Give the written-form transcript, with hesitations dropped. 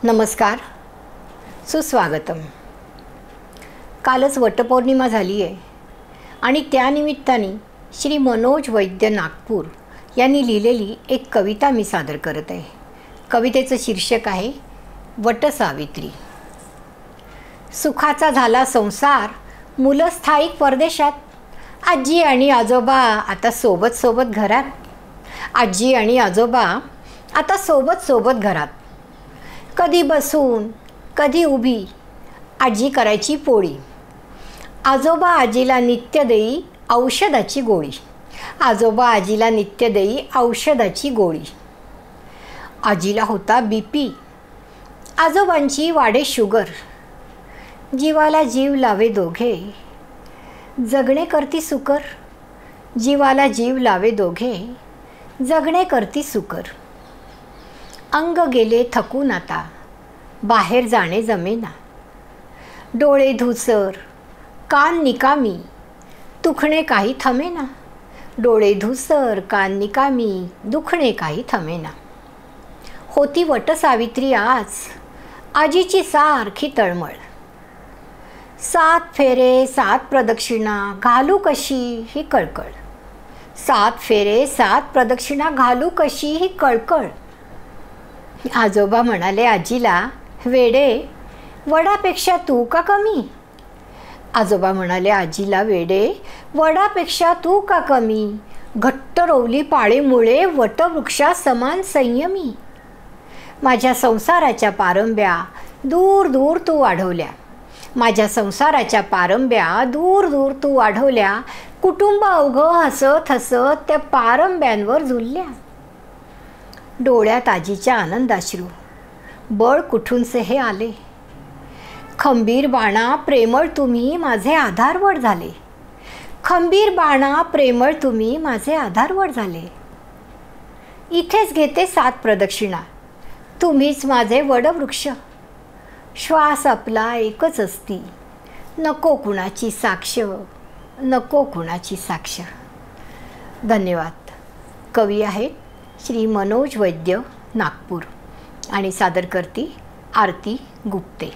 नमस्कार, सुस्वागतम. कालच वटपौर्णिमा झाली आहे आणि त्यानिमित्ताने श्री मनोज वैद्य नागपूर यांनी लिहिलेली एक कविता मी सादर करत आहे. कवितेचं शीर्षक आहे वटसावित्री. सुखाचा झाला संसार, मुलं स्थायिक परदेशात, आजी आणि आजोबा आता सोबत सोबत घरात. आजी आणि आजोबा आता सोबत सोबत घरात. कधी बसून कधी उभी आजी करायची पोळी. आजोबा आजीला नित्य देई औषधाची गोळी. आजोबा आजीला नित्य देई औषधाची गोळी. आजीला होता BP, आजोबांची वाढे शुगर. जीवाला जीव लावे दोघे, जगणे करती सुकर. जीवाला जीव लावे दोघे, जगणे करती सुकर. अंग गेले थकून आता, बाहेर जाणे जमेना. डोळे धुसर, कान निकामी, दुखणे काही थमेना. डोळे धुसर, कान निकामी, दुखणे काही थमेना. होती वटसावित्री आज, आजीची सारखी तळमळ. 7 फेरे 7 प्रदक्षिणा, घालू कशी ही कळकळ. 7 फेरे 7 प्रदक्षिणा, घालू कशी ही कळकळ. आजोबा म्हणाले आजीला, वेडे वडापेक्षा तू का कमी. आजोबा म्हणाले आजीला, वेडे वडापेक्षा तू का कमी. घट्ट रोवली पाळीमुळे वटवृक्षा समान संयमी. माझ्या संसाराच्या पारंब्या दूर दूर तू वाढवल्या. माझ्या संसाराच्या पारंब्या दूर दूर तू वाढवल्या. कुटुंब अवघं हसत हसत त्या पारंब्यांवर झुलल्या. डोळ्यात आजीच्या आनंदाश्रू, बळ कुठूनसे हे आले. खंबीर बाणा प्रेमळ तुम्ही माझे आधारवड झाले. खंबीर बाणा प्रेमळ तुम्ही माझे आधारवड झाले. इथेच घेते 7 प्रदक्षिणा, तुम्हीच माझे वडवृक्ष. श्वास आपला एकच असती, नको कुणाची साक्ष, नको कुणाची साक्ष. धन्यवाद. कवी आहेत श्री मनोज वैद्य नागपूर आणि सादर करती आरती गुप्ते.